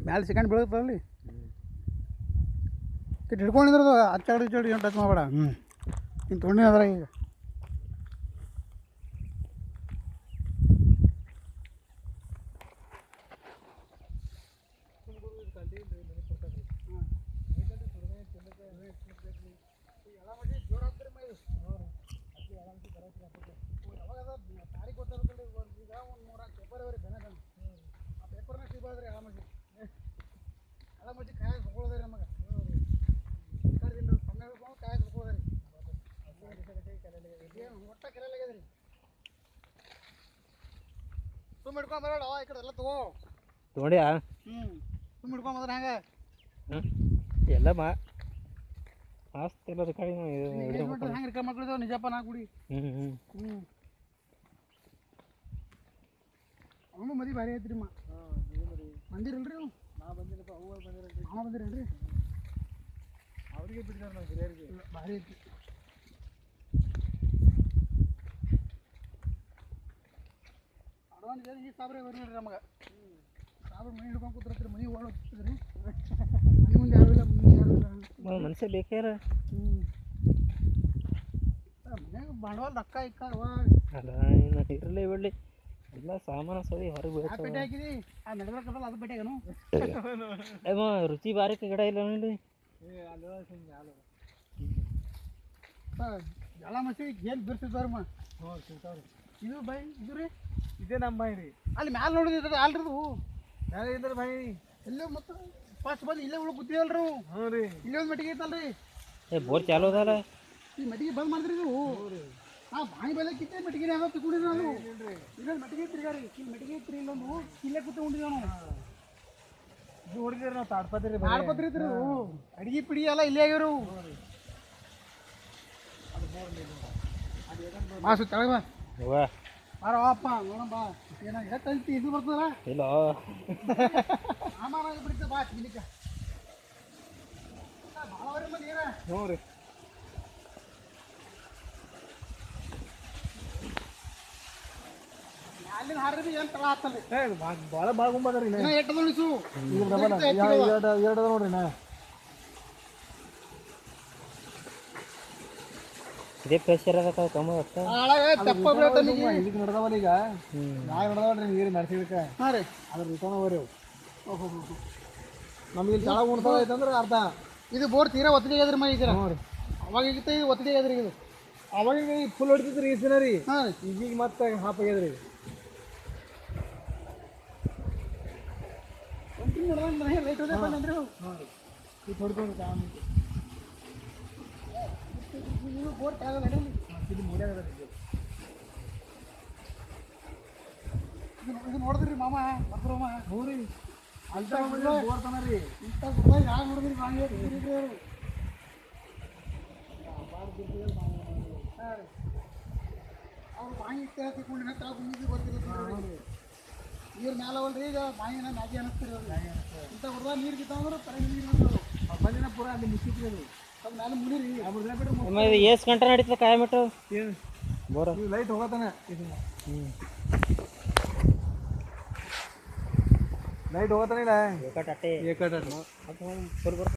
ಮ್ಯಾಲೆ ಸಿಕ್ಕಂಡು ಬೀಳುತ್ತಲ್ಲಿ ಕಿಟ್ ಹಿಡ್ಕೊಂಡಿದ್ರದು ಹಚ್ಚಾಡಿ ಇಚ್ಚಾಡಿ ಏನು ಟಚ್ ಮಾಡಬೇಡ. ನೀನು ತೊಗೊಂಡಿ ಅದ್ರಾಗ ಈಗ ಹಿಡ್ಕೊಂಬರೋಣ ಈ ಕಡೆ ಎಲ್ಲ ತಗೋ ತೊಗೊಂಡ್ಯಾ? ತುಂಬ ಹಿಡ್ಕೊಂಬಂದ್ರೆ ಹೆಂಗೆ ಎಲ್ಲ ಮಸ್ತ್ ಎಲ್ಲ ಕಡೆ ಹೆಂಗೆ ರಿಕರ್ ಮಾಡ್ಕೊಂಡಿದ್ದೇವೆ ನಿಜಪ್ಪ ನಾ ಕುಡಿ. ಅವನು ಮದಿ ಭಾರಿ ಐತ್ರಿ ಬಂದಿರಲ್ರಿ ನೀವು? ನಾ ಬಂದಿರಪ್ಪ, ಅವ್ರು ಬಂದಿರಲ್ರಿ. ನಾವು ಬಂದಿರಲ್ರಿ, ಅವ್ರಿಗೆ ಬಿಟ್ಟಿದ್ದಾರೆ ನಾವು ಹಿರಿಯರಿಗೆ. ಭಾರಿ ಐತಿ. ಅಡ್ವಾನ್ಸ್ ಈ ಸಾಬ್ರೆ ಬರ್ರಿ ನಮಗೆ. ಸಾಬ್ರೆ ಮನೆ ಹಿಡ್ಕೊಂಡು ಕೂತ್ರಿ, ಮನೆ ಓಡ್ ಹೋಗ್ತಿದ್ರಿ. ಮನೆ ಮುಂದೆ ಯಾರು ಇಲ್ಲ, ಮುಂದೆ ಯಾರು ಇಲ್ಲ. ಮನುಷ್ಯ ಬೇಕ್ಯಾರ. ಮನ್ಯಾಗ ಬಂಡವಾಳ ರೊಕ್ಕ ಇಕ್ಕ ಅಲ್ಲ ಇನ್ನು ಇರಲಿ ಬಿಡಲಿ ಎಲ್ಲ ಸಾಮಾನು ಸರಿ ಹೊರಗೆ ಬೀಳ್ತಾವ. ಪೇಟೆ ಹಾಕಿದಿ ಆ ನಡ್ಬೇಕಲ್ಲ ಅದು ಪೇಟೆಗನು ರುಚಿ ಬಾರಿಕ ಗಿಡ ಇಲ್ಲ ನೋಡಿ. ಜಲ ಮಸಿ ಏನು ಬಿರ್ತಿದ್ದವ್ರಮ್ಮ. ಹ್ಞೂ ಸಿಗ್ತಾವ್ರಿ. ಇದು ಬೈ ಇದು ರೀ, ಇದೇ ನಮ್ಮ ಬಾಯಿ ರೀ. ಅಲ್ಲಿ ಮ್ಯಾಲೆ ನೋಡಿದ್ರೆ ಅಲ್ರಿದು ಯಾರು ಇದ್ದಾರೆ ಬಾಯಿ? ಎಲ್ಲೇ ಮತ್ತೆ ಫಸ್ಟ್ ಬಂದು ಇಲ್ಲೇ ಉಳ್ಳಿ ಕೂತೀವಲ್ರಿ. ಹ್ಞೂ ರೀ. ಇಲ್ಲೇ ಒಂದು ಮೆಟ್ಟಿಗೆ ಐತಲ್ರಿ, ಬೋರ್ ಚಾಲು ಅದಲ್ಲ. ಈ ಮೆಟ್ಟಿಗೆ ಬಂದ್ ಮಾಡಿದ್ರಿ ನೀವು. ಹಾಂ ಬಾಯಿ ಬೆಳಕಿತ್ತೆ ಮೆಟ್ಟಿಗೆ ಯಾವ ತಿಳ್ಕೊಂಡಿದ್ರಿ ನಾನು. ಇಲ್ಲೊಂದು ಮೆಟ್ಟಿಗೆ ತಿರ್ಗಾರಿ, ಇಲ್ಲಿ ಮೆಟ್ಟಿಗೆ ಇತ್ತು ಇಲ್ಲೊಂದು, ಇಲ್ಲೇ ಕೂತ್ಕೊಂಡಿದ್ದೀವಿ ನಾವು. ಇದು ಹೊಡಿತೀರಿ ನಾವು ತಾಡ್ಪತ್ರಿ ಆಡ್ಪತ್ರಿ ಇದ್ರಿ ಅಡಿಗೆ ಪಿಡಿ ಎಲ್ಲ ಇಲ್ಲೇ ಆಗ್ಯಾರು. ಮಾಸು ತೆಳಗ ಬಾ ಬಾರಪ್ಪ ನೋಡೋಣ ಬಾ. ಏನ ಎತ್ತಂತಿ ಇದು ಬರ್ತದಲ್ಲ ಇಲ್ಲ ಸಾಮಾನ ಬಿಡ್ತ ಬಾ ತಿನ್ಲಿಕ್ಕೆ. ಭಾಳ ಬರೀ ಮಂದಿ ಏನ. ಹ್ಞೂ ರೀ. ಅಲ್ಲಿನ ಹಾಡ್ರಿ ಏನು ತಳ ಆಗ್ತಲ್ರಿ. ಭಾಳ ಗುಂಬದ ರೀ. ಎಟ್ಟದ ಉಳಿಸು ಎರಡು ನೋಡ್ರಿ ನಾ. ಇದೇ ಪ್ರೆಷರ್ ಅದಕ್ಕೆ ಕಮ್ಮಿ ಆಗ್ತಾ ತಪ್ಪ ಬೀಳತ್ತ ಇದಕ್ಕೆ ನಡ್ದಾವಲ್ಲ ಈಗ. ನಾಳೆ ನಡ್ದಾವಲ್ರಿ ನೀರು ನಡೆಸಿದಕ್ಕೆ. ಹಾಂ ರೀ, ಅದ್ರ ರಿಟರ್ನ್ ಅವರಿ ಅವು. ನಮ್ಗೆ ಇಲ್ಲಿ ತಳ ಉಣ್ತಾವ ಐತಂದ್ರೆ ಅರ್ಧ. ಇದು ಬೋರ್ ತೀರಾ ಒತ್ತಡಿ ಆಗ್ಯದ್ರಿ ಮೈ ಈಗ. ಹ್ಞೂ ರೀ. ಅವಾಗಿಗಿತ್ತ ಇದು ಒತ್ತಡಿ ಆಗ್ಯದ್ರಿ ಇದು. ಅವಾಗ ಫುಲ್ ಹೊಡಿತಿದ್ರಿ ಈ ದಿನ ರೀ. ಹಾಂ ರೀ, ಈಗೀಗ ಮತ್ತೆ ಹಾಪ್ ಆಗ್ಯದ್ರಿ. ಲೈಟ್ ಹೋದೇ ಬಂದ್ರಿ. ಹಾಂ ರೀ. ಇದು ಹೊಡ್ಕೊಂಡು ಇದು ಬೋರ್ ಕೆಳಗೆ ನಡೀಲಿ. ಇದು ಮೂಡ್ಯಾಗ ಇದು ನೋಡಿದ್ರಿ ಮಾಮ ಬರ್ತಾರಮ್ಮ. ಹ್ಞೂ ರೀ. ಅಂತ ಬೋರ್ ತನ ರೀ. ಇಂಥ ಗುಡ್ಡ ಯಾರು ನೋಡಿದ್ರಿ ಬಾಂಗಿ ಅವರು. ಹಾಂ ರೀ, ಅವ್ರು ಬಾಂಗಿ ತಿಳ್ಕೊಂಡು ತಾವು ಗುಂಡಿಗೆ ಬರ್ತಿರೋದು. ನೀರು ಮ್ಯಾಲವಲ್ರಿ ಈಗ ಬಾಯಿನ ಮ್ಯಾಗಿ ಅನ್ನಿಸ್ತೀರಿ ಅವ್ರು. ಇಂಥ ಗುಡ್ಡ ನೀರು ಬಿದ್ದಾವಂದ್ರೆ ತಲೆ ನೀರು ಬಿಡ್ತಾವೆ. ಬಂದಿನ ಪೂರ ಅಲ್ಲಿ ಮುಚ್ಚಿತ್ರಿ ಅದು. ಅದು ಮ್ಯಾಲೆ ಮುಗಿರಿ. ಆಮೇಲೆ ಎಷ್ಟು ಗಂಟೆ ನಡೀತದೆ ಕಾಯಮಿಟ್ಟು ಏನು ಬೋರ? ಲೈಟ್ ಹೋಗತ್ತಾನೆ ಇದು. ಲೈಟ್ ಹೋಗತ್ತಾನೆ ಇಲ್ಲ ಏಕಟ್ ಅಟ್ಟೆ ಏಕಟ್ ಫುಲ್